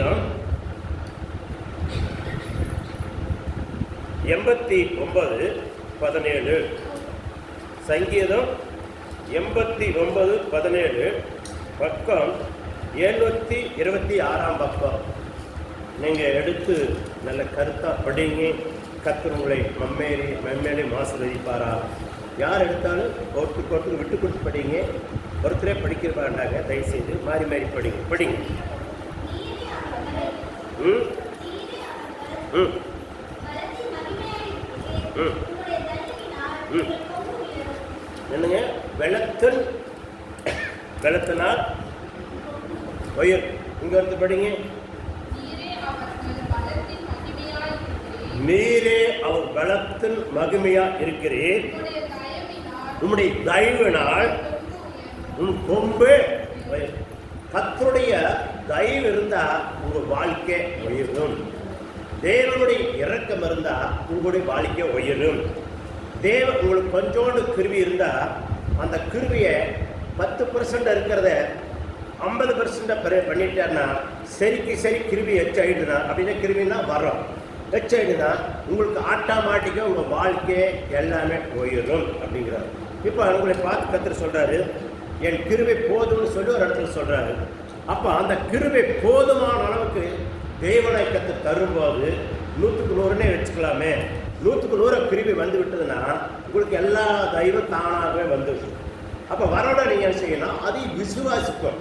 சங்கீதம் 89:17. சங்கீதம் 89:17, பக்கம் 726 பக்கம். நீங்கள் எடுத்து நல்ல கருத்தாக படிங்க. கர்த்தர் உங்களை மெம்மேலே ஆசீர்வதிப்பாரா. யார் எடுத்தாலும் ஒருத்தருக்கு விட்டு கொடுத்து படிங்க. ஒருத்தரே படிக்கிற வேண்டாங்க, தயவுசெய்து மாறி மாறி படிங்க. ம் ம் ம் ம் என்னங்க? வெள்ளத்தினால் உயர். இங்கே ஒருத்தர் படிங்க. நீரே அவர் பலத்தின் மகிமையா இருக்கிறீர். உம்முடைய தயவினால் உன் கொம்பு. கர்த்தருடைய தயவு இருந்தா உங்க வாழ்க்கை உயரும். தேவனுடைய இரக்கம் இருந்தா உங்களுடைய வாழ்க்கை உயரும். உங்களுக்கு கொஞ்சோண்டு கிருவி இருந்தா அந்த கிருவியை 10% இருக்கிறத 50% பண்ணிட்டாருன்னா சரிக்கு சரி கிருவி எச்சாயிடுனா அப்படின்னா கிருவின்னா வரும். எச்சாயிடுனா உங்களுக்கு ஆட்டோமேட்டிக்காக உங்கள் வாழ்க்கையை எல்லாமே உயரும் அப்படிங்கிறாரு. இப்போ உங்களை பார்த்து கர்த்தர் சொல்கிறாரு, என் கிருபை போதும்னு சொல்லி ஒரு இடத்துல சொல்கிறாரு. அப்போ அந்த கிருபை போதுமான அளவுக்கு தேவனை கர்த்தர் தரும்போது 100க்கு 100னே வச்சுக்கலாமே. 100க்கு 100 கிருபை வந்து விட்டதுன்னா உங்களுக்கு எல்லா தெய்வம் தானாகவே வந்துடும். அப்போ வரோட நீங்கள் என்ன செய்யணும்? அதை விசுவாசிக்கும்.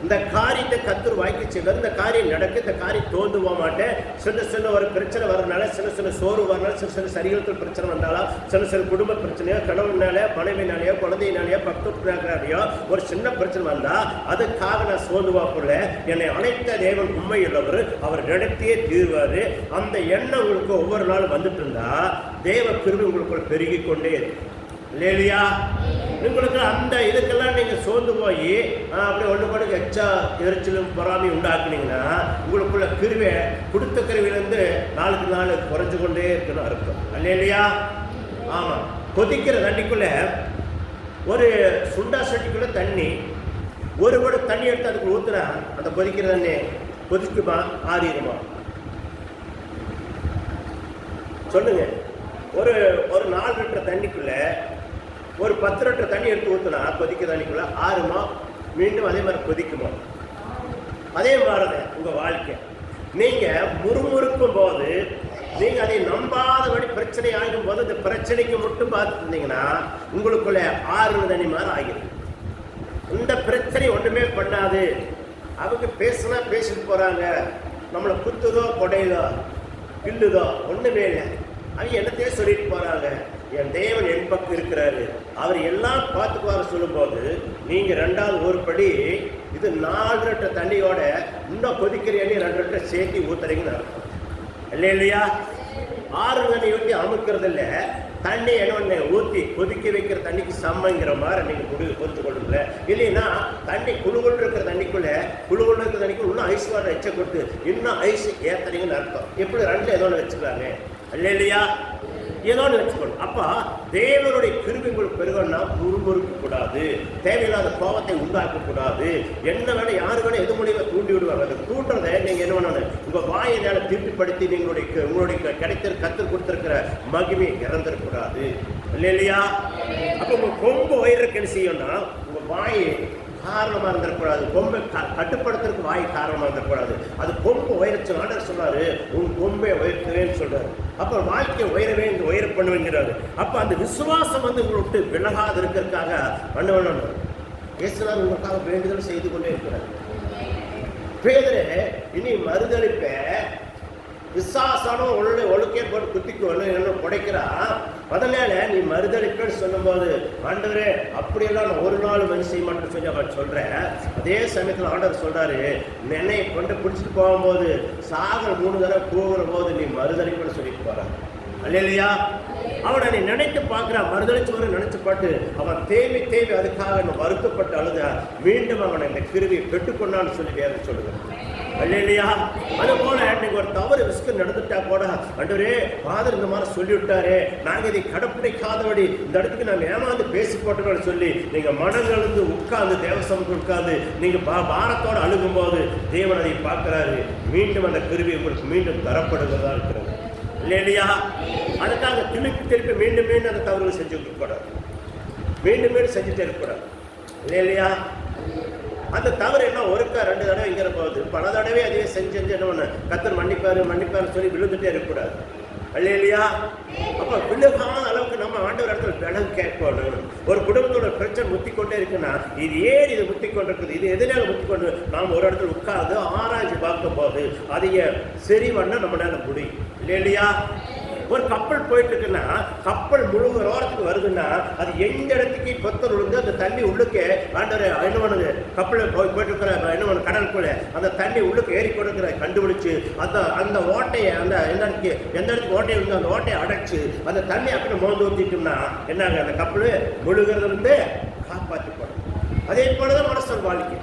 இந்த காரியத்தை கர்த்தர் வாய்க்கு செய்வார். இந்த காரியம் நடக்க, இந்த காரியம் தோந்து போக மாட்டேன். சின்ன ஒரு பிரச்சனை வரனால, சின்ன சோறு வரனால, சின்ன சரீரத்தில் பிரச்சனை வந்தாலும், சின்ன குடும்ப பிரச்சனையோ, கணவனாலேயோ, மனைவினாலேயோ, குழந்தையினாலேயோ, பக்தனாலேயோ ஒரு சின்ன பிரச்சனை வந்தால் அதுக்காக நான் சோர்ந்து போகல. என்னை அனைத்த தேவன் உண்மையுள்ளவர், அவர் நடத்தியே தீர்வார். அந்த எண்ணம் உங்களுக்கு ஒவ்வொரு நாளும் வந்துட்டு இருந்தா தேவ கிருபை உங்களுக்குள் பெருகி கொண்டே இருக்கு. இல்லையா? உங்களுக்கு அந்த இதுக்கெல்லாம் நீங்கள் சோர்ந்து போய் அப்படி ஒன்று எச்சா எரிச்சலும் பொறாமையும் உண்டாக்குனீங்கன்னா உங்களுக்குள்ள கிருவை கொடுத்த கிருவிலேருந்து நாளுக்கு நாள் குறைஞ்சு கொண்டே இருக்கணும் அர்த்தம். இல்லையா? ஆமாம். கொதிக்கிற தண்ணிக்குள்ள ஒரு சுண்டா சட்டிக்குள்ள தண்ணி, ஒரு குடம் தண்ணி எடுத்து அதுக்கு ஊற்றுனா அந்த கொதிக்கிற தண்ணி கொதிக்குமா ஆறிடுமா? சொல்லுங்க. ஒரு 4 லிட்டர் தண்ணிக்குள்ள ஒரு 10 லிட்டர் தண்ணி எடுத்து ஊற்றுனா கொதிக்க தண்ணிக்குள்ள ஆறுமா? மீண்டும் அதே மாதிரி கொதிக்குமா? அதே மாதிரிங்க உங்கள் வாழ்க்கை. நீங்கள் முறுமுறுக்கும் போது, நீங்கள் அதை நம்பாதபடி பிரச்சனை ஆகும் போது இந்த பிரச்சனைக்கு மட்டும் பார்த்துருந்தீங்கன்னா உங்களுக்குள்ள 6 தண்ணி மாதிரி ஆகிடும். இந்த பிரச்சனை ஒன்றுமே பண்ணாது. அவங்க பேசுனா பேசிட்டு போகிறாங்க, நம்மளை குத்துதோ கொடையுதோ கில்லுதோ ஒன்றுமே இல்லை. அவங்க என்னத்தையே சொல்லிட்டு போகிறாங்க. என் தேவன் என் பக்கம் இருக்கிறாரு, அவர் எல்லாம் பார்த்துக்குவாரு சொல்லும்போது நீங்கள் 2வது ஒரு படி இது 4 லிட்டர் தண்ணியோட இன்னும் கொதிக்கிற எண்ணி 2 லிட்டர் சேர்த்து ஊற்றுறீங்கன்னு அர்த்தம். இல்லையா? 6 தண்ணி ஊற்றி அமுக்கிறது இல்லை, தண்ணி என்ன ஊற்றி கொதிக்க வைக்கிற தண்ணிக்கு சம்மங்கிற மாதிரி நீங்கள் புரிந்து கொள்ளுங்கள. இல்லைன்னா தண்ணி குழுகுள் இருக்கிற தண்ணிக்குள்ளே இருக்கிற தண்ணிக்குள்ள இன்னும் ஐஸ் வாட்டர் எச்ச கொடுத்து இன்னும் ஐஸ் ஏற்றுறீங்கன்னு அர்த்தம். எப்படி 2 ஏதோ ஒன்று வச்சுக்கலாங்க. இல்லையா? ஏதோ ஒன்று வச்சுக்கணும். அப்போ தேவனுடைய கிருபை உங்களுக்கு பெருகணும்னா முறுமுறுக்க கூடாது, தேவையில்லாத கோபத்தை உண்டாக்கக்கூடாது. என்ன வேணும் யாரு வேணும் எது மூலியமாக தூண்டி விடுவாங்க. அதை தூண்டுறதை நீங்கள் என்ன பண்ணணும்? உங்கள் வாயினால திருப்திப்படுத்தி உங்களுடைய கர்த்தர் கொடுத்துருக்கிற மகிமை இறந்துடக்கூடாது. இல்லையா? அப்போ உங்கள் கொம்பு வயிறுக்கு என்ன செய்யணும்னா உங்கள் வாய் காரணமாக இருந்துடக்கூடாது. கொம்பை கட்டுப்படுத்துறதுக்கு வாய் காரணமாக இருந்துடக்கூடாது. அது கொம்பு உயர்ச்சி ஆண்டவர் சொல்றாரு, உன் கொம்பை உயர்த்துவேன்னு சொல்றாரு. அப்போ வாழ்க்கை உயரவே உயர பண்ணுவேங்கிறாரு. அப்போ அந்த விசுவாசம் உங்களை விட்டு விலகாது இருக்கிறதுக்காக பண்ண வேணும். இயேசுநாதர் உங்களுக்காக வேண்டுதல் செய்து கொண்டே இருக்கிறார். பேதுரு இனி மறுதளிப்ப விசுவாசம் ஒழுக்கே போட்டு குத்திக்கு என்ன புடைக்கிறா. அதனால நீ மறுதளிப்பேன்னு சொல்லும்போது ஆண்டவரே அப்படியெல்லாம் நான் ஒரு நாள் மனுஷன் செய்ய மாட்டேன்னு சொல்லி அவன் சொல்கிறேன். அதே சமயத்தில் ஆண்டவர் சொல்கிறாரு, என்னை கொண்டு பிடிச்சிட்டு போகும்போது சாகர 3 தடவை போகிற போது நீ மறுதளிப்புன்னு சொல்லிட்டு போகிறான். இல்லையா? அவனை நீ நினைத்து பார்க்குறா, மறுதளிச்சு வர நினைச்சு பாட்டு அவன் தேவி அதுக்காக வருத்தப்பட்டு அழுத மீண்டும் அவனை இந்த கிருவியை பெற்றுக்கொண்டான்னு சொல்லி வேறு சொல்லுகிறான். இல்லையா? அது போல நீங்க ஒரு தவறு ரிஸ்க் நடந்துட்டா கூட, ஆண்டவரே ஃபாதர் இந்த மாதிரி சொல்லிவிட்டாரு, நாங்க இதை கடைப்பிடிக்காதபடி இந்த இடத்துக்கு நாங்க ஏமாந்து பேசி போட்டோம்னு சொல்லி நீங்க மனங்கலந்து உட்கார்ந்து தேவசமத்துக்கு உட்கார்ந்து நீங்க பாரத்தோட அழுகும் போது தேவன் அதை பார்க்கிறாரு. மீண்டும் அந்த கிருபை உங்களுக்கு மீண்டும் தரப்படுகிறதா இருக்கிறது இல்லையா? அதுக்காக திருப்பி மீண்டும் மீண்டும் அந்த தவறுகளை செஞ்சு இருக்கக்கூடாது, மீண்டும் மீண்டும் செஞ்சுட்டே இருக்கக்கூடாது இல்லையா? அந்த தவறு என்ன ஒருக்கா 2 தடவை இங்கிற போகுது, பல தடவை அதே செஞ்சு என்ன ஒன்று கர்த்தர் மன்னிப்பாரு சொல்லி விழுந்துட்டே இருக்கக்கூடாது இல்லையா? அப்ப விழுகாத அளவுக்கு நம்ம ஆண்டவர் இடத்துல பலம் கேட்கணும். ஒரு குடும்பத்தோட பிரச்சனை முத்தி கொண்டே இருக்குன்னா இது ஏன் இது முத்தி கொண்டிருக்குது, இது எதனால முத்தி கொண்டு நாம் ஒரு இடத்துல உட்கார்ந்து ஆராய்ச்சி பார்க்கும் போது அதைய சரி பண்ண நம்மளால முடியும் இல்லையா? ஒரு கப்பல் போயிட்டு இருக்குன்னா கப்பல் முழுகிற ஓரத்துக்கு வருதுன்னா அது எந்த இடத்துக்கு பொத்தல் விழுந்து அந்த தண்ணி உள்ளுக்கு ஆண்டவர் என்ன பண்ணுது, கப்பல் போயிட்டு இருக்கிற என்ன பண்ணு கடலுக்குள்ள அந்த தண்ணி உள்ளுக்கு ஏறி கொடுக்கிற கண்டுபிடிச்சு அந்த ஓட்டையை அந்த எந்த இடத்துக்கு ஓட்டையை வந்து அந்த ஓட்டையை அடைச்சு அந்த தண்ணி அப்படி மோந்து ஊற்றிட்டோம்னா என்னங்க அந்த கப்பல் முழுகிறதுல இருந்து காப்பாற்றி போடும். அதே போலதான் மனுஷன் வாழ்க்கை.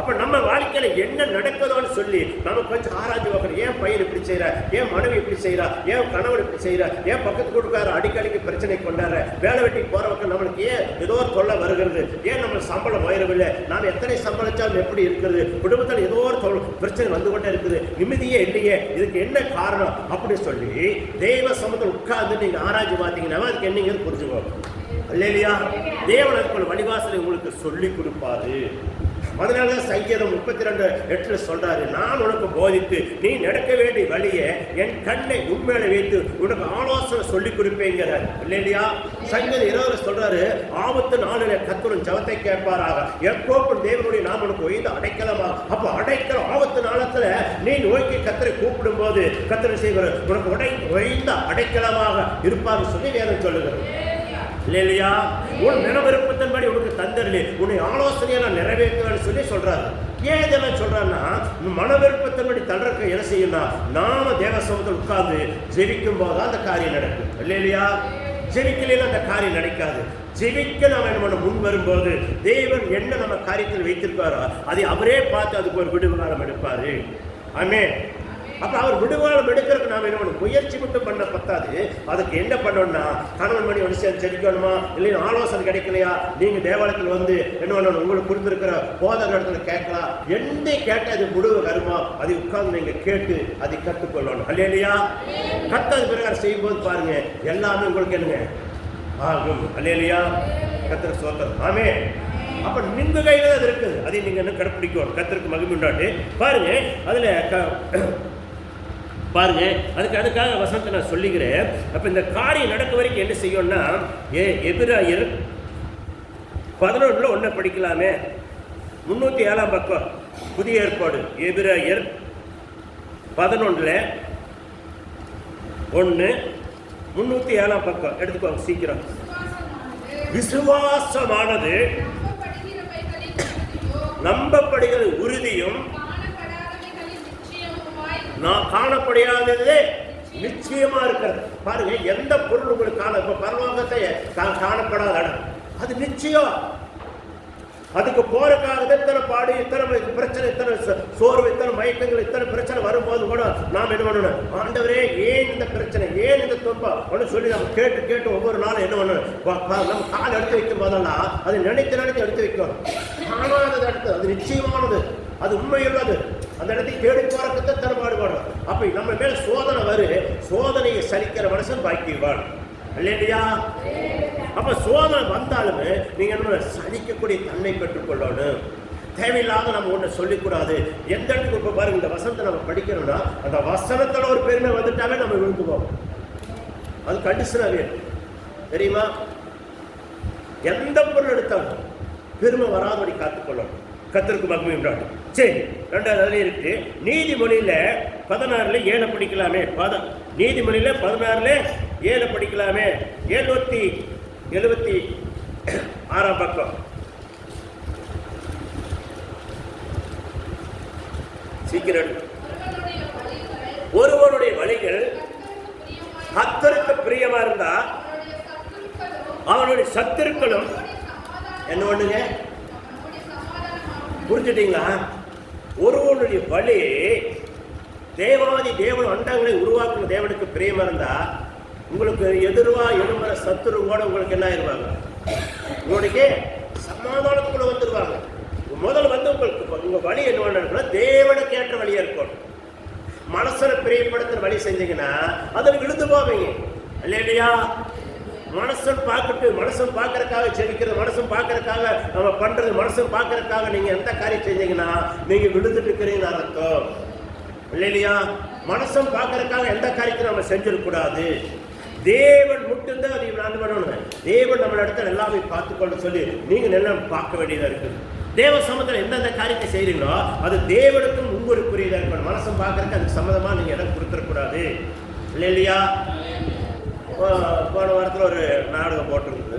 அப்ப நம்ம வாழ்க்கையில என்ன நடக்குதோன்னு சொல்லி நம்ம கொஞ்சம் ஆராய்ச்சி பார்க்கணும். ஏன் பையன் இப்படி செய்யறா, ஏன் மனைவி இப்படி செய்யறா, ஏன் கணவன் இப்படி செய்யறா, ஏன் பக்கத்து கொடுக்காரு அடிக்கடிக்கு பிரச்சனை கொண்டாடுற, வேலை வெட்டிக்கு போறவங்க நம்மளுக்கு ஏன் ஏதோ ஒரு தொல்லை வருகிறது, ஏன் நம்ம சம்பளம் உயரவில்லை, நாம் எத்தனை சம்பளிச்சாலும் எப்படி இருக்கிறது, குடும்பத்தில் ஏதோ ஒரு பிரச்சனை வந்து கொண்டே இருக்குது, நிம்மதியே இல்லையே, இதுக்கு என்ன காரணம் அப்படின்னு சொல்லி தெய்வ சமூகத்தில் உட்கார்ந்து நீங்க ஆராய்ச்சி பார்த்தீங்கன்னா அதுக்கு என்னங்கிறது புரிஞ்சுக்கோங்க இல்லையா? தேவன் அதுக்குள்ள வழிவாசலை உங்களுக்கு சொல்லி கொடுப்பாரு. அதனாலதான் சங்கீதம் 32:8 சொல்றாரு, நான் உனக்கு போதித்து நீ நடக்க வேண்டிய வழியை என் கண்ணை உண்மையில வைத்து உனக்கு ஆலோசனை சொல்லி கொடுப்பேங்கிறார் இல்லையா? சங்கீதம் 20 சொல்றாரு, ஆபத்து நாளில கர்த்தரின் ஜெபத்தை கேட்பாராக, எப்போதும் தேவனுடைய நாம் உனக்கு உயர்ந்த அடைக்கலமாக. அப்ப அடைக்கலம் ஆபத்து நாளத்துல நீ நோக்கி கர்த்தரை கூப்பிடும் போது கர்த்தரை செய்வார் உனக்கு உயர்ந்த அடைக்கலமாக இருப்பார்னு சொல்லி வேதம் சொல்லுகிறது இல்லையா? உன் மனவிருப்பத்தின்படி உனக்கு தந்தரலே உன்னை ஆலோசனையை நான் நிறைவேற்றுவேன்னு சொல்லி சொல்றாரு. ஏன் இதெல்லாம் சொல்றாருன்னா மனவிருப்பத்தின்படி தண்டற்கு என்ன செய்யணும், நாம தேவசமத்தில் உட்கார்ந்து ஜெபிக்கும் போது அந்த காரியம் நடக்கும் இல்லையா? ஜெபிக்கல அந்த காரியம் நடக்காது. ஜெபிக்க நாம என்ன பண்ண முன் வரும்போது தேவன் என்ன நம்ம காரியத்தில் வைத்திருக்காரோ அதை அவரே பார்த்து அதுக்கு ஒரு விடுவு காலம் எடுப்பாரு. ஆமென். அப்ப அவர் விடுவாளம் எடுக்கிறதுக்கு நாம என்ன பண்ணணும், முயற்சி மட்டும் பண்ண பத்தாது. அதுக்கு என்ன பண்ணணும்னா கணவன் மணி ஒன்று சேர்ந்து ஜெபிக்கணுமா, இல்லைன்னா ஆலோசனை கிடைக்கலையா, நீங்க தேவாலயத்தில் வந்து என்ன பண்ணணும், உங்களுக்கு கொடுத்துருக்கிற போதக இடத்துல கேட்கலாம், எந்த கேட்ட அது முடிவு வருமா அதை உட்கார்ந்து நீங்க கேட்டு அதை கற்றுக்கொள்ளணும் இல்லையா? கத்தது பிரகாரம் செய்யும் போது பாருங்க எல்லாமே உங்களுக்கு என்னங்க ஆகும் இல்லையா? கத்திர சோத்திரம். ஆமே. அப்ப நின்று கையில தான் இருக்குது, அதை நீங்க என்ன கடைப்பிடிக்கணும். கத்திற்கு மகிமை உண்டாட்டு பாருங்க. அதுல பாருங்க அதுக்காக வசனத்தை நான் சொல்லிக்கிறேன். அப்ப இந்த காரியம் நடக்க வரைக்கும் என்ன செய்யணும்னா எபிராயர் 11 ஒன்ன படிக்கலாமே, 307 பக்கம் புதிய ஏற்பாடு. எபிராயர் 11 1 307 பக்கம் எடுத்துக்கோங்க சீக்கிரம். விசுவாசமானது நம்பப்படுகிற உறுதியும் நான் காணப்படாதது நிச்சயமா இருக்கிறது. பாருங்க எந்த பொருள் உங்களுக்கு இப்ப பரலோகத்தை காணப்படாத இடம் அது நிச்சயம். அதுக்கு போறதுக்காக இத்தனை பாடு, இத்தனை பிரச்சனை, இத்தனை சோர்வு, இத்தனை மயக்கங்கள், இத்தனை பிரச்சனை வரும்போது கூட நாம் என்ன பண்ணணும், ஆண்டவரே ஏன் இந்த பிரச்சனை, ஏன் இந்த துன்பம் ஒன்று சொல்லி நம்ம கேட்டு ஒவ்வொரு நாளும் என்ன பண்ணணும், நம்ம கால் எடுத்து வைக்கும் போதெல்லாம் அது நினைத்து எடுத்து வைக்கணும். காணாதது அடுத்து அது நிச்சயமானது, அது உண்மையுள்ளது. அந்த இடத்துக்கு தேடி போறதுக்கு தர பாடுபாடும். அப்ப நம்ம மேல சோதனை சோதனையை சலிக்கிற மனுஷன் பாக்கியவான் இல்லையா? அப்ப சோதனை வந்தாலுமே நீங்க என்ன சலிக்கக்கூடிய தன்மை பெற்றுக்கொள்ளணும். தேவையில்லாத நம்ம ஒண்ணு சொல்லிக்கூடாது. எந்த இடத்துக்கு இப்ப பாருங்க இந்த வசனத்தை நம்ம படிக்கிறோம்னா அந்த வசனத்தோட ஒரு பெருமை வந்துட்டாவே நம்ம விழுந்துவோம். அது கண்டிஷனாவே தெரியுமா? எந்த பொருள் எடுத்தாலும் பெருமை வராதபடி காத்துக்கொள்ளணும். கர்த்தருக்கு மகிமை உண்டாகட்டும். சரி, 2வது அதுல இருக்கு. நீதிமொழியில 16:7 படிக்கலாமே. நீதிமொழியில 16:7 படிக்கலாமே. 776 பக்கம். சீக்கிரம். ஒருவருடைய வழிகள் கர்த்தருக்கு பிரியமா இருந்தா அவனுடைய சத்துருக்களும் என்ன பண்ணுங்க, புரிஞ்சுட்டீங்களா? ஒருவனுடைய வழி தேவாதி தேவன் அண்டங்களை உருவாக்குற தேவனுக்கு பிரியமா இருந்தா உங்களுக்கு எதிர்வா எழும்புற சத்துருவோட உங்களுக்கு என்ன ஆயிருவாங்க? உங்களுக்கு சமாதானத்துக்குள்ள வந்துருவாங்க. முதல்ல வந்து உங்களுக்கு உங்க வழி என்ன தேவனுக்கு ஏற்ற வழியா இருக்கணும். மனசனை பிரியப்படுத்துற வழி செஞ்சீங்கன்னா அதில் விழுந்து போவீங்க இல்லையா? மனசன் பார்க்கட்டு, மனசன் பார்க்கறதுக்காக செவிக்கிறது, மனசன் பார்க்கறதுக்காக நம்ம பண்றது, மனசன் பார்க்கறதுக்காக நீங்க எந்த காரியம் செஞ்சீங்கன்னா நீங்க விழுந்துட்டு இருக்கிறீங்கன்னு அர்த்தம் இல்லையா? மனசன் பார்க்கறதுக்காக எந்த காரியத்தை நம்ம செஞ்சிடக்கூடாது. தேவன் மட்டும்தான் அதை நான் பண்ணணும். தேவன் நம்ம இடத்துல எல்லாமே பார்த்துக்கொண்டு சொல்லி நீங்க நல்லா பார்க்க வேண்டியதா இருக்குது. தேவ சமூகத்தில் எந்தெந்த காரியத்தை செய்றீங்களோ அது தேவனுக்கும் உங்களுக்குரியதா இருக்கணும். மனசன் பார்க்கறதுக்கு அதுக்கு சம்மதமா நீங்க இடம் கொடுத்துடக்கூடாது இல்லையா? போன வாரத்தில் ஒரு நாடகம் போட்டிருந்தது.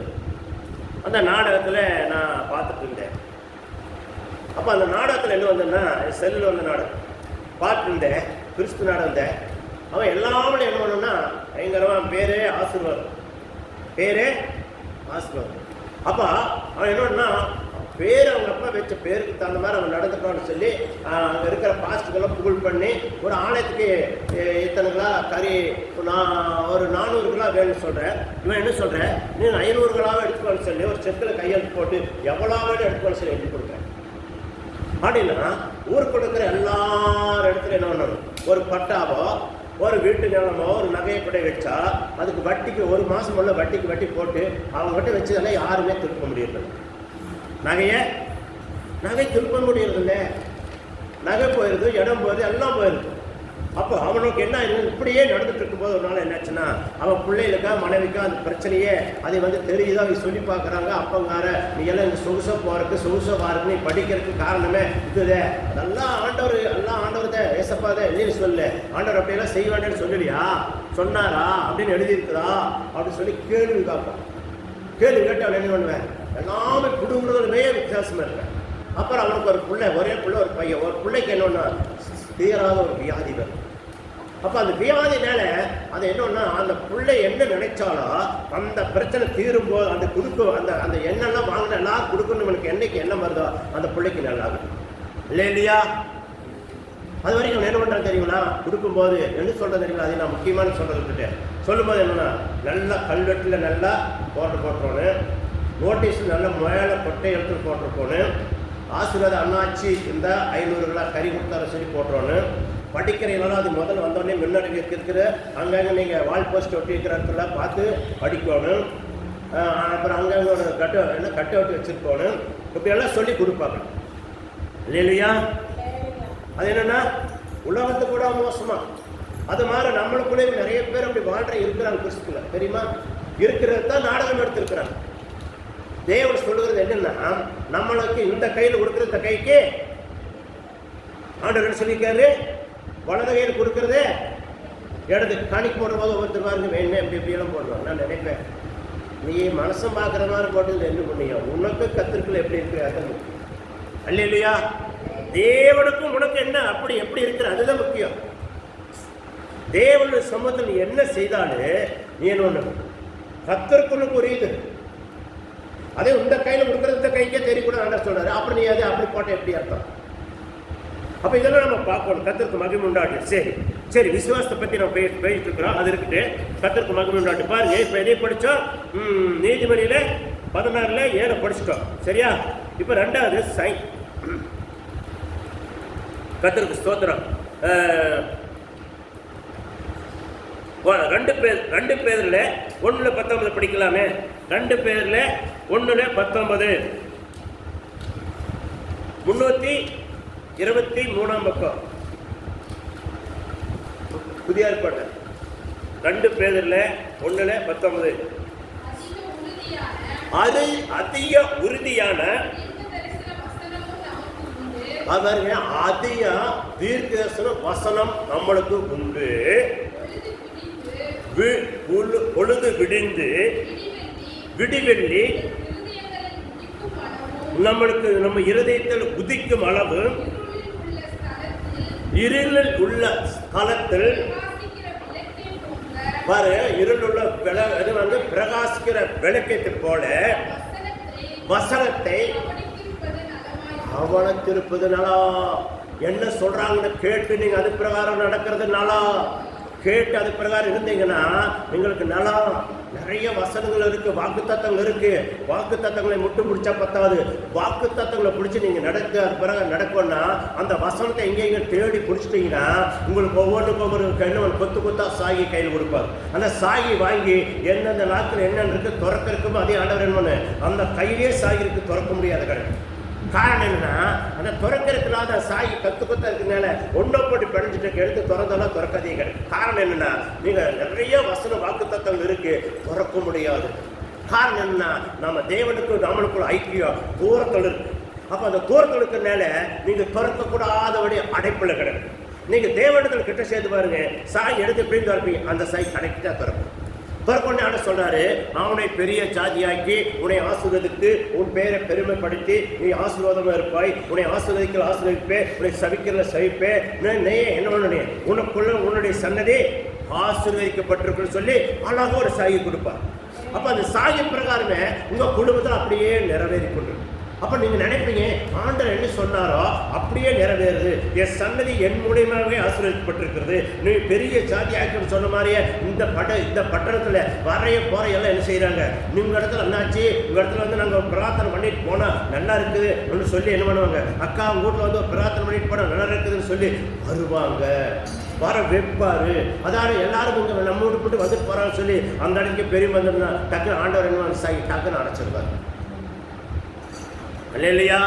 அந்த நாடகத்தில் நான் பார்த்துட்டு இருந்தேன். அப்போ அந்த நாடகத்தில் என்ன வந்தேன்னா செல்லில் வந்த நாடகம் பார்த்துருந்தேன். கிறிஸ்து நாடகம். அவன் எல்லாமே என்ன பண்ணணும்னா பயங்கரமாக பேரே ஆசீர்வாதம், பேரே ஆசீர்வாதம். அப்போ அவன் என்னன்னா பேர் அவங்க அப்பா வச்ச பேருக்கு தகுந்த மாதிரி அவன் நடந்துக்கணும்னு சொல்லி அங்கே இருக்கிற பாஸ்ட்டுக்கெல்லாம் புகழ் பண்ணி ஒரு ஆலயத்துக்கு இத்தனைங்களா கறி நான் ஒரு 400 கிலோ வேணும்னு சொல்கிறேன். இவன் என்ன சொல்கிறேன், நீ 500 கிலோவாக எடுத்துக்கோன்னு சொல்லி ஒரு செக்கில் கையெழுத்து போட்டு எவ்வளோ வேணும் எடுத்துக்கோன்னு சொல்லி எழுதி கொடுக்குறேன். அப்படின்னா ஊருக்கு கொடுக்குற எல்லார் இடத்துல என்ன பண்ணணும், ஒரு பட்டாவோ ஒரு வீட்டு நிலமோ ஒரு நகையை கூட வச்சா அதுக்கு வட்டிக்கு 1 மாதம் உள்ள வட்டிக்கு வட்டி போட்டு அவங்ககிட்ட வச்சதெல்லாம் யாருமே திருப்ப முடியல. நகை திருப்ப முடியறதில்ல. நகை போயிருது, இடம் போயிருது, எல்லாம் போயிருது. அப்போ அவனுக்கு என்ன இப்படியே நடந்துட்டு இருக்கும்போது ஒரு நாள் என்னாச்சுன்னா அவன் பிள்ளைகளுக்கா மனைவிக்கா அந்த பிரச்சனையே அதை வந்து தெரியுதா அவங்க சொல்லி பார்க்குறாங்க. அப்பங்கார நீ எல்லாம் இந்த சொகுசை போறதுக்கு சொகுசை வாருக்கு நீ படிக்கிறதுக்கு காரணமே இதுதே, அதெல்லாம் ஆண்டவர் எல்லாம் ஆண்டவர் தான் ஏசப்பாதே இல்லைன்னு சொல்லு. ஆண்டவர் அப்படியெல்லாம் செய்ய வேண்டேன்னு சொல்லலையா, சொன்னாரா அப்படின்னு எழுதியிருக்குதா அப்படின்னு சொல்லி கேள்வி காப்பான். கேள்வி கேட்டு அவன் என்ன பண்ணுவேன், எல்லாமே குடும்பங்களுமே வித்தியாசமா இருக்கேன். அப்புறம் அவனுக்கு ஒரு பிள்ளை, ஒரே பிள்ளை, ஒரு பையன். ஒரு பிள்ளைக்கு என்னன்னா தீராத ஒரு வியாதி வரும். அப்போ அந்த வியாதினால அது என்னன்னா அந்த பிள்ளை என்ன நினைச்சாலும் அந்த பிரச்சனை தீரும்போது அந்த கொடுக்கும் அந்த அந்த எண்ணெல்லாம் வாங்கின எல்லாரும் கொடுக்கணும். எனக்கு என்னைக்கு எண்ணம் வருதோ அந்த பிள்ளைக்கு நல்லா இருக்கும் இல்லையா? அது வரைக்கும் அவன் என்ன பண்ணுறான்னு தெரியுங்களா, கொடுக்கும்போது என்ன சொல்கிறது தெரியுங்களா, அது நான் முக்கியமான சொல்கிறது விட்டுட்டேன். சொல்லும்போது என்னன்னா நல்லா கல்வெட்டில் நல்லா போட்டுருக்கோன்னு, நோட்டீஸ் நல்லா மேலே கொட்டை எடுத்து போட்டிருக்கோன்னு, ஆசீர்வாதம் அண்ணாச்சி இந்த 500 கிலோ கறி கொடுத்தார சொல்லி போட்டுருவோன்னு, படிக்கிறீங்களோ அது முதல்ல வந்தோடனே முன்னாடி இருக்கிற அங்கங்கே நீங்கள் வால் போஸ்ட் ஒட்டி இருக்கிற இடத்துல பார்த்து படிக்கணும். அப்புறம் அங்கங்கே ஒரு கட்டை ஒட்டி வச்சுருக்கணும். இப்படியெல்லாம் சொல்லி கொடுப்பாங்க இல்லையா? அது என்னென்னா உலகத்தை கூட மோசமாக அது மாதிரி நம்மளுக்குள்ளே நிறைய பேர் அப்படி வாழ்ற இருக்கிறாங்க கிறிஸ்துக்குள்ள, தெரியுமா? இருக்கிறது தான் நாடகம் எடுத்திருக்கிறாங்க. தேவன் சொல்லுகிறது என்னன்னா நம்மளுக்கு இந்த கையில் கொடுக்குற இந்த கைக்கு ஆண்டவர் சொல்லியிருக்காரு, வலது கையில் கொடுக்கறதே இடது காணிக்கு போடும் போது ஒவ்வொருத்தர் பாருங்க வேணுமே எப்படி எப்படியெல்லாம் போடுவாங்க. நான் நினைப்பேன், நீ மனசம் பார்க்குற மாதிரி போட்டது என்ன பண்ணியா, உனக்கு கத்திற்குள்ள எப்படி இருக்கிற அது முக்கியம் அல்ல இல்லையா? தேவனுக்கும் உனக்கு என்ன அப்படி எப்படி இருக்கிற அதுதான் முக்கியம். தேவனுடைய சமூகத்தில் நீ என்ன செய்தாலும் நீ என்ன ஒன்று கத்திற்குள்ளுக்கு ஒரு இது அதே இந்த கையில் கொடுக்குறது இந்த கைக்கே தெரியக்கூடாது ஆண்டவர் சொல்றாரு. அப்புறம் நீ அதை அப்படி போட்ட எப்படி அர்த்தம்? அப்போ இதெல்லாம் நம்ம பார்க்கணும். கர்த்தருக்கு மகிமை உண்டாட்டு. சரி சரி, விசுவாசத்தை பற்றி நம்ம பேசிட்டு இருக்கிறோம், அது இருக்குது. கர்த்தருக்கு மகிமை உண்டாட்டு. பாருங்க, இப்போ எதை படித்தோம், நீதிமொழியில் 16ல் 7 படிச்சிட்டோம், சரியா? இப்போ 2வது கர்த்தருக்கு ஸ்தோத்திரம். 2 பேரில் 1ல் 19 படிக்கலாமே. 2 பேரில் 1ல் 19 323ஆம் பக்கம் புதிய ஏற்பாடு. 2 பேரில் 1ல் 19 அது அதிக உறுதியான பாருங்க, அதிக தீர்க்கதரிசன வசனம் நம்மளுக்கு உண்டு. பொழுது விடிந்து விடிவெள்ளி நம்மளுக்கு நம்ம இருதயத்தில் உதிக்கும் அளவு இருளில் உள்ள ஸ்தலத்தில் பாரு, இருள் உள்ள இது வந்து பிரகாசிக்கிற விளக்கத்தை போல வசனத்தை கவனித்திருப்பது நலம். என்ன சொல்றாங்கன்னு கேட்டு நீங்க அது பிரகாரம் நடக்கிறது நலம். கேட்டு அது பிரகாரம் இருந்தீங்கன்னா உங்களுக்கு நலம். நிறைய வசனங்கள் இருக்கு, வாக்கு தத்தங்கள் இருக்கு. வாக்கு தத்தங்களை முட்டு பிடிச்சா பத்தாது, வாக்கு தத்தங்களை பிடிச்சி நீங்க நடக்க அது பிரகாரம் நடக்கும்னா அந்த வசனத்தை எங்க தேடி பிடிச்சிட்டீங்கன்னா உங்களுக்கு ஒவ்வொன்றுக்கும் ஒவ்வொரு கண்ணவன் கொத்து கொத்தா சாகி கையில் கொடுப்பார். அந்த சாகி வாங்கி எந்தெந்த நாட்கள் என்னென்ன இருக்கு திறக்க இருக்குமோ அதே ஆண்டவர் என்ன அந்த கையிலே சாகி இருக்கு, திறக்க முடியாத கடை. காரணம் என்னன்னா அந்த திறக்கிறதுனால சாகி கத்து கொத்தா இருக்கிறதுனால ஒன்றை போட்டு பிணைஞ்சிட்டு எடுத்து திறந்தாலும் திறக்காதே கிடையாது. காரணம் என்னன்னா நீங்க நிறைய வசன வாக்கு தத்தங்கள் இருக்கு, திறக்க முடியாது. காரணம் என்னன்னா நம்ம தேவனுக்கும் நம்மளுக்குள்ள ஐக்கியம் தூரத்தில் இருக்கு. அப்ப அந்த தூரத்தில் இருக்கிறதுனால நீங்க திறக்கக்கூடாதபடி அடைப்புல கிடையாது. நீங்க தேவனத்தில் கிட்ட சேர்த்து பாருங்க, சாய் எடுத்து எப்படி திறப்பீங்க, அந்த சாய் கடைக்கிட்டா திறக்கும். பிறகு சொல்றாரு, அவனை பெரிய ஜாதியாக்கி உன்னை ஆசீர்வதித்து உன் பேரை பெருமைப்படுத்தி நீ ஆசீர்வாதமா இருப்பாய், உன்னை ஆசீர்வதிக்கிற ஆசீர்வதிப்பே, உன்னை சபிக்கிற சவிப்பே, என்ன பண்ணு உனக்குள்ள உன்னுடைய சன்னதி ஆசீர்வதிக்கப்பட்டிருக்குன்னு சொல்லி அழகா ஒரு சாகி கொடுப்பார். அப்ப அந்த சாகி பிரகாரமே உங்க குடும்பத்தில் அப்படியே நிறைவேறி கொண்டு. அப்ப நீங்க நினைப்பீங்க ஆண்டவர் என்ன சொன்னாரோ அப்படியே நிறைவேறுது, என் சன்னதி என் மூலியமாகவே ஆசீர்வதிக்கப்பட்டிருக்கிறது, நீ பெரிய ஜாதி ஆக்கணும்னு சொன்ன மாதிரியே இந்த பட்டணத்துல வரைய போற எல்லாம் என்ன செய்யறாங்க, நீங்க இடத்துல என்னாச்சு, உங்க இடத்துல வந்து நாங்க பிரார்த்தனை பண்ணிட்டு போனா நல்லா இருக்குது சொல்லி என்ன பண்ணுவாங்க, அக்கா உங்க வீட்டுல வந்து பிரார்த்தனை பண்ணிட்டு போனா நல்லா இருக்குதுன்னு சொல்லி வருவாங்க, வர வைப்பாரு. அதாவது எல்லாரும் இங்க நம்ம வீட்டு போட்டு வந்துட்டு போறான்னு சொல்லி அந்த இடத்துக்கு பெரிய வந்தோம்னா டக்குன்னு ஆண்டவர் என்ன சாகி டக்குன்னு அடைச்சிருவாரு. இல்லையா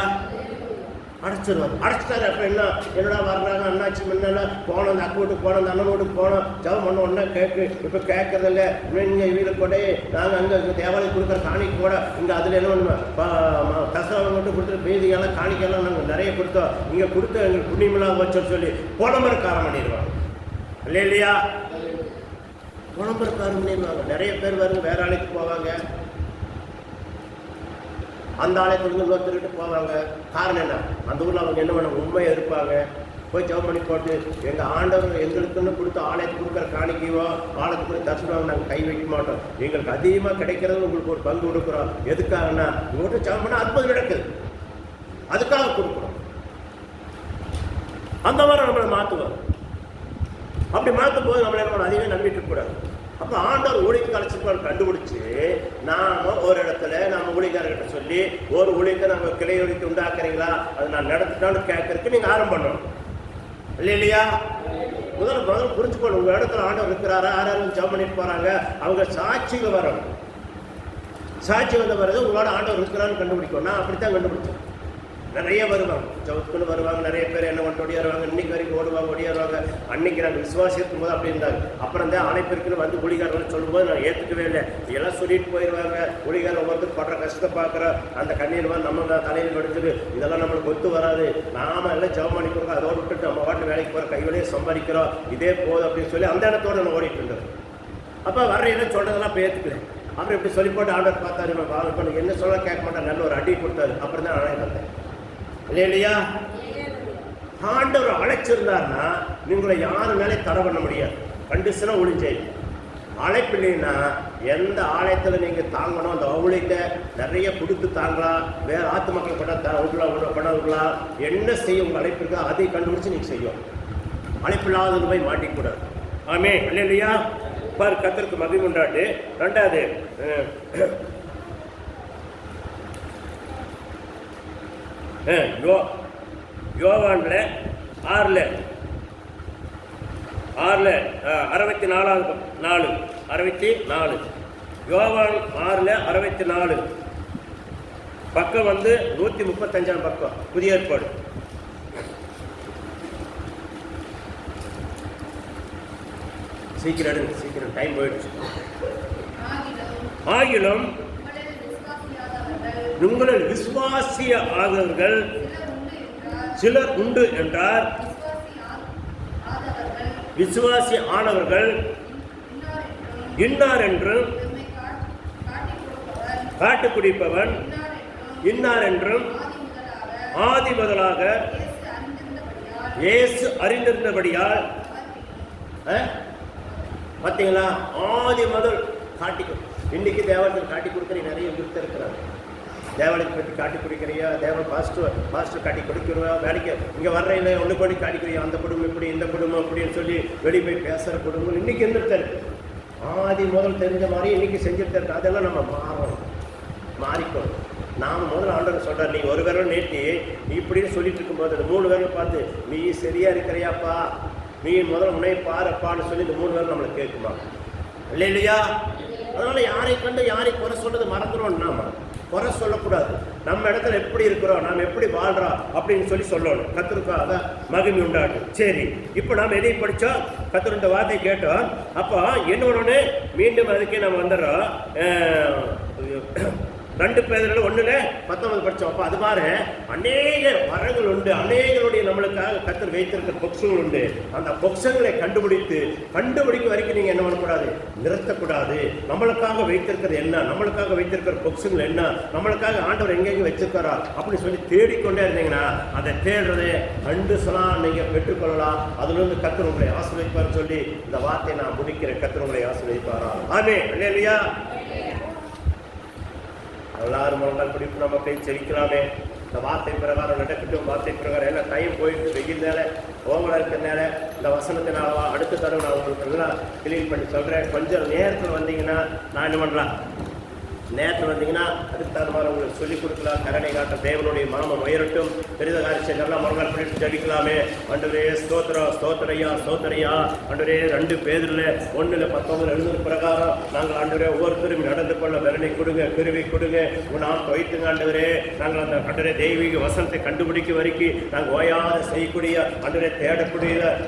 அடைச்சிருவார். அடைச்சிட்டாரு. அப்ப என்ன என்னடா வர்றாங்க அண்ணாச்சி முன்னால போனோம், அந்த அக்கு வீட்டுக்கு போனோம், அந்த அண்ணன் வீட்டுக்கு போனோம், ஜபம் பண்ண ஒன்னா கேட்கு. இப்ப கேட்கறது இல்லை, நீங்க வீட்டுக்கு கூட நாங்க அங்க தேவாலயம் கொடுக்குற காணிக்கு கூட இங்க அதுல என்ன பண்ணுவோம், கசவம் மட்டும் கொடுத்துட்டு பேதியெல்லாம் காணிக்கெல்லாம் நாங்க நிறைய கொடுத்தோம், இங்க கொடுத்து எங்களுக்கு புண்ணியமெல்லாம் வச்சோன்னு சொல்லி புலம்பரக்காரம் பண்ணிடுவாங்க. இல்லையா புலம்பரக்காரம் பண்ணிடுவாங்க. நிறைய பேர் வருங்க, வேற ஆலைக்கு போவாங்க, அந்த ஆலயத்துக்கு இன்னொருத்தருக்கிட்ட போவாங்க. காரணம் என்ன, அந்த ஊரில் அவங்க என்ன பண்ண உண்மையாக இருப்பாங்க. போய் ஜெபம் பண்ணி போட்டு எங்கள் ஆண்டவர் எங்களுக்குன்னு கொடுத்த ஆலயத்துக்கு கொடுக்குற காணிக்கையோ ஆலயத்துக்கு தரிசனம் நாங்கள் கை வைக்க மாட்டோம், எங்களுக்கு அதிகமாக கிடைக்கிறது உங்களுக்கு ஒரு பங்கு கொடுக்குறோம். எதுக்காகனா உங்கள்கிட்ட ஜெபம் பண்ணால் அற்புதம் நடக்குது, அதுக்காக கொடுக்குறோம். அந்த மாதிரி நம்மளை மாற்றுவோம். அப்படி மாற்றும் போது நம்மளை என்ன அதிகமாக நம்பிட்டு இருக்கக்கூடாது. அப்போ ஆண்டவர் ஊழியத்துக்கு அழைச்சிருப்பாரு கண்டுபிடிச்சு நாம ஒரு இடத்துல நம்ம ஊழியக்காரர்கிட்ட சொல்லி ஒரு ஊழியத்தை நம்ம கிளை ஒழித்து உண்டாக்குறீங்களா, அது நான் நடத்திட்டான்னு கேட்கறதுக்கு நீங்க ஆரம்பம் பண்ணணும். இல்லையா முதல்ல புரிஞ்சுக்கணும், உங்க இடத்துல ஆண்டவர் இருக்கிறாரா, யாரும் ஜெபம் பண்ணிட்டு போறாங்க, அவங்க சாட்சிகள் வரணும். சாட்சி வந்த பிறகு உங்களோட ஆண்டவர் இருக்கிறான்னு கண்டுபிடிக்கும். நான் அப்படித்தான் கண்டுபிடிச்சேன். நிறைய வருவாங்க, ஜவுத்துக்குன்னு வருவாங்க, நிறைய பேர் என்ன வந்துட்டு ஓடியாருவாங்க, இன்னைக்கு வரைக்கும் ஓடியாருவாங்க. அன்னைக்கு நாங்கள் விசுவாசி இருக்கும்போது அப்படி இருந்தாங்க. அப்புறம் தான் அனைப்பிற்குன்னு வந்து ஊழிகாரர்கள் சொல்லும்போது நான் ஏற்றுக்கவே இல்லை, இதெல்லாம் சொல்லிட்டு போயிடுவாங்க. ஊழிகாரர் ஒவ்வொருத்தருக்கு படுற கஷ்டத்தை பார்க்குற அந்த கண்ணீர் வந்து நம்ம தான் தலையில் எடுத்துட்டு இதெல்லாம் நம்மளுக்கு ஒத்து வராது, நாம எல்லாம் ஜெபம் பண்ணி கொடுக்குறோம், அதோடு விட்டுட்டு நம்ம வாட்டு வேலைக்கு போகிற கைவிலையே சம்பாதிக்கிறோம், இதே போதும் அப்படின்னு சொல்லி அந்த இடத்தோடு நான் ஓடிட்டு இருந்தேன். அப்போ வர்ற என்ன சொல்கிறதெல்லாம் இப்போ ஏற்றுக்கிறேன். அப்புறம் இப்படி சொல்லி போட்டு ஆர்டர் பார்த்தாரு, நான் என்ன சொல்ல கேட்க மாட்டேன், நல்ல ஒரு அடி கொடுத்தாரு. அப்புறம் தான் அழைக்க வந்தேன். இல்லையா ஆண்டவர் அழைச்சிருந்தாருன்னா நீங்களை யாரு மேலே தடை பண்ண முடியாது, கண்டிஷனா ஒளிஞ்சே. அழைப்பு இல்லைன்னா எந்த ஆலயத்தில் நீங்கள் தாங்கணும், அந்த ஊழியத்தை நிறைய கொடுத்து தாங்கலாம், வேற ஆத்து மக்கள் படம் என்ன செய்ய உங்கள் அழைப்பு இருக்கா அதை கண்டுபிடிச்சு நீங்கள் செய்யும். அழைப்பு இல்லாத போய் மாட்டிக்கூடாது. ஆமே இல்லையா பாரு, கர்த்தருக்கு மகிமை உண்டாட்டு. ரெண்டாவது யோவான்ல 6 64 யோவான் 6:64 பக்கம் வந்து 135 பக்கம், புதிய ஏற்பாடு. சீக்கிரம் டைம் போயிடுச்சு. ஆகிலும் உங்களில் விசுவாசிய ஆதவர்கள் சிலர் உண்டு என்றார். விசுவாசி ஆனவர்கள் இன்னார் என்றும் காட்டு குடிப்பவன் இன்னார் என்றும் ஆதி முதலாக இயேசு அறிந்திருந்தபடியால். பார்த்தீங்களா, ஆதி முதல் காட்டி இன்னைக்கு தேவர்கள் காட்டி கொடுக்குற நிறைய விருத்த இருக்கிறாங்க. தேவாலயத்தை பற்றி காட்டி கொடுக்குறியா, பாஸ்டர் காட்டி கொடுக்குறியா, வேலைக்கு இங்கே வர்றேன் ஒன்று பண்ணி காட்டிக்கிறியா, அந்த குடும்பம் இப்படி இந்த குடும்பம் அப்படின்னு சொல்லி வெளியே போய் பேசுகிற குடும்பம் இன்றைக்கி இருந்துட்டு இருக்கு. ஆதி முதல் தெரிஞ்ச மாதிரி இன்றைக்கி செஞ்சுட்டு இருக்கு. அதெல்லாம் நம்ம மாறிக்கணும். நாம் முதல்ல ஆண்டவர் சொல்கிறார், நீ ஒரு விரல் நீட்டி இப்படின்னு சொல்லிட்டு இருக்கும்போது அந்த 3 விரல் பார்த்து நீ சரியா இருக்கிறியாப்பா, நீ முதல்ல முனை பாருப்பான்னு சொல்லி இந்த 3 விரல் நம்மளுக்கு கேட்குமா? இல்லையா? அதனால யாரை கண்டு யாரை குறை சொல்றது மறந்துடும். நாம குறை சொல்லக்கூடாது. நம்ம இடத்துல எப்படி இருக்கிறோம், நாம் எப்படி வாழ்றோம் அப்படின்னு சொல்லணும். கர்த்தருக்காக மகிமை உண்டாட்டும். சரி, இப்போ நாம் எதையும் படித்தோம், கர்த்தருடைய வார்த்தை கேட்டோம். அப்போ இன்னொன்று மீண்டும் அதுக்கே நம்ம வந்துடுறோம். 2 பேதுரு 1:19 படித்தோம். அப்போ அது மாதிரி அநேக வரங்கள் உண்டு, அநேகருடைய நம்மளுக்காக கர்த்தர் வைத்திருக்கிற பொக்ஷங்கள் உண்டு. அந்த பொக்ஷங்களை கண்டுபிடிக்க வரைக்கும் நீங்கள் என்ன பண்ணக்கூடாது, நிறுத்தக்கூடாது. நம்மளுக்காக வைத்திருக்கிறது என்ன, நம்மளுக்காக வைத்திருக்கிற பொக்ஷங்கள் என்ன, நம்மளுக்காக ஆண்டவர் எங்கெங்கே வச்சிருக்காரா அப்படின்னு சொல்லி தேடிக்கொண்டே இருந்தீங்கன்னா அதை தேடுறதை கண்டு சொல்லாம் நீங்கள் பெற்றுக்கொள்ளலாம். அதுலேருந்து கர்த்தர் உங்களை ஆசீர்வதிப்பார் சொல்லி இந்த வார்த்தையை நான் முடிக்கிறேன். கர்த்தர் உங்களை ஆசீர்வதிப்பாரா? ஆமென். இல்லையா? எல்லாரும் முழங்கால் பிடிப்பு நம்ம போய் செவிக்கலாமே. இந்த வார்த்தை பிரகாரம் நடக்கட்டும். வார்த்தை பிரகாரம் எல்லாம் டைம் போயிட்டு வெயில்னால ஓவலாக இருக்கிறதுனால இந்த வசனத்தை நான் அடுத்த தடவை நான் உங்களுக்கு எல்லாம் கிளீன் பண்ணி சொல்கிறேன். கொஞ்சம் நேரத்தில் வந்தீங்கன்னா நான் என்ன பண்ணுறேன், நேரத்தில் வந்தீங்கன்னா அதுக்கு தகுந்த மாதிரி உங்களுக்கு சொல்லிக் கொடுக்கலாம். கருணை காட்ட தேவனுடைய மாமம் உயரட்டும். பெரித காரியங்கள்லாம் முழங்கால் பண்ணிட்டு ஜபிக்கலாமே. ஆண்டவரே ஸ்தோத்திரையா ஆண்டவரே 2 பேதுருல 1:19 எழுதுற பிரகாரம் நாங்கள் ஆண்டவரே ஒவ்வொருத்தரும் நடந்து கொள்ள வெறனை கொடுங்க, கிருவி கொடுங்க, நாம் வைத்துங்க ஆண்டவரே. நாங்கள் அந்த ஆண்டவரே தெய்வீக வசனத்தை கண்டுபிடிக்க வரைக்கும் நாங்கள் ஓயாத செய்யக்கூடிய ஆண்டவரே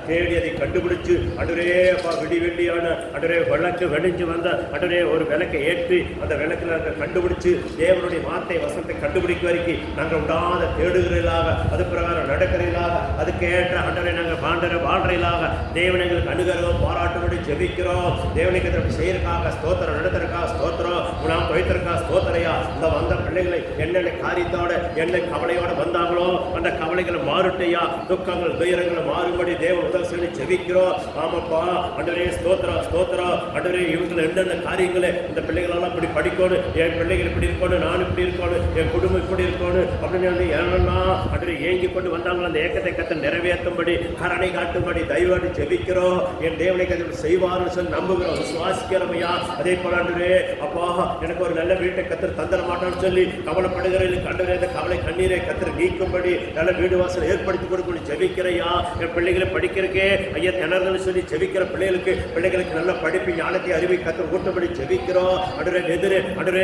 தேடி அதை கண்டுபிடிச்சு ஆண்டவரே அப்பா வெள்ளியான ஆண்டவரே விளக்கு வெடிஞ்சு வந்த ஆண்டவரே ஒரு விளக்கை ஏற்றி அந்த விளக்கு கண்டுபிடிச்சு தேவனுடைய வார்த்தை வசனத்தை கண்டுபிடிக்க வரைக்கும் நாங்கள் உண்டாத தேடுகிறீர்களாக, அது பிரகாரம் நடக்கிறீர்களாக, அதுக்கேற்ற ஆண்டவரை நாங்கள் வாழ்றீர்களாக தேவன் எங்களுக்கு அனுகிரகம் பாராட்டும்படி ஜெபிக்கிறோம். தேவனுக்கு செய்யறதுக்காக ஸ்தோத்திரம், நடத்துறதுக்காக ஸ்தோத்திரம், நாம் தொய்த்திற்காக ஸ்தோத்திரையா. இந்த வந்த பிள்ளைகளை என்னென்ன காரியத்தோட என்ன கவலையோட வந்தாங்களோ அந்த கவலைகளை மாறுட்டையா, துக்கங்கள் துயரங்களை மாறும்படி தேவன் உதவி சொல்லி ஜெபிக்கிறோம். ஆமாப்பா ஆண்டவரே ஸ்தோத்திரம் ஆண்டவரே. இவங்களை என்னென்ன காரியங்களை இந்த பிள்ளைகளெல்லாம் இப்படி படிக்கணும், என் பிள்ளைகள் இப்படி இருக்கணும், நான் இப்படி இருக்கணும், என் குடும்பம் இப்படி இருக்கணும் அப்படின்னு வந்து யாரெல்லாம் அப்படி ஏங்கி கொண்டு வந்தாங்களோ அந்த ஏக்கத்தை கத்த நிறைவேற்றும்படி கருணை காட்டும்படி தயவாடி ஜெபிக்கிறோம். என் தேவனை கத்த செய்வார்னு சொல்லி நம்புகிறோம், விசுவாசிக்கிறோமையா. அதே போல ஆண்டவரே அப்பா எனக்கு ஒரு நல்ல வீட்டை கத்தர் தந்துட மாட்டான்னு சொல்லி கவலைப்படுகிறேன். கண்டவரே இந்த கவலை கண்ணீரை கத்தர் நீக்கும்படி நல்ல வீடு வாசல் ஏற்படுத்தி கொடுக்கணும் ஜெபிக்கிறையா. என் பிள்ளைகளை படிக்கிறக்கே ஐயா திணறுன்னு சொல்லி ஜெபிக்கிற பிள்ளைகளுக்கு நல்ல படிப்பு ஞானத்தை அறிவை கத்தர் ஊட்டப்படி ஜெபிக்கிறோம்.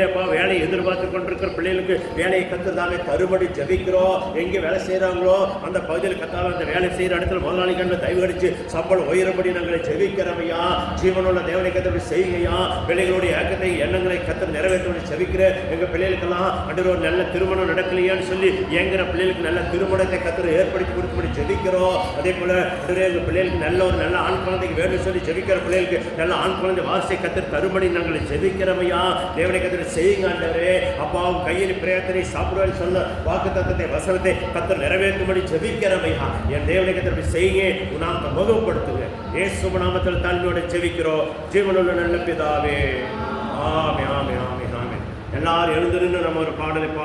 அப்பா வேலையை எதிர்பார்த்து கொண்டிருக்கிற பிள்ளைகளுக்கு வேலையை கத்துதானே தருபடி ஜபிக்கிறோம். எங்கே வேலை செய்யறாங்களோ அந்த பகுதியில் கத்தால அந்த வேலை செய்யற இடத்துல முதலாளிகள் தயவடிச்சு சம்பளம் உயரபடி நாங்களை ஜெபிக்கிறவையா. ஜீவனுள்ள தேவனை கத்தப்படி செய்கையா. பிள்ளைகளுடைய ஏக்கத்தை எண்ணங்களை கத்தர் நிறைவேற்றபடி ஜெபிக்கிற எங்க பிள்ளைகளுக்கெல்லாம் அன்று ஒரு நல்ல திருமணம் நடக்கலையான்னு சொல்லி ஏங்குற பிள்ளைகளுக்கு நல்ல திருமணத்தை கத்தர் ஏற்படுத்தி கொடுக்கும்படி ஜெபிக்கிறோம். அதே போல எங்க பிள்ளைகளுக்கு நல்ல ஆண் குழந்தைக்கு வேணும்னு சொல்லி ஜெபிக்கிற பிள்ளைகளுக்கு நல்ல ஆண் குழந்தை வாசை கத்தர் தருமடி நாங்களை ஜெபிக்கிறவையா. தேவனை கத்தர் செய்யுங்க ஆண்டவரே. அப்பாவும் கையில் பிரயத்தனை சாப்பிடுவான்னு சொன்ன வாக்கு தத்தத்தை வசனத்தை கத்தர் நிறைவேற்றும்படி ஜெபிக்கிறவையா. என் தேவனை கத்தர் செய்யுங்க, நாமத்தை முகப்படுத்துங்க. இயேசு நாமத்தில் தாழ்மையோட ஜெபிக்கிறோம் ஜீவனுள்ள நல்ல பிதாவே. ஆமே ஆமே ஆமே ஆமே. எல்லாரும் எழுந்து நின்று நம்ம ஒரு பாடலை பாட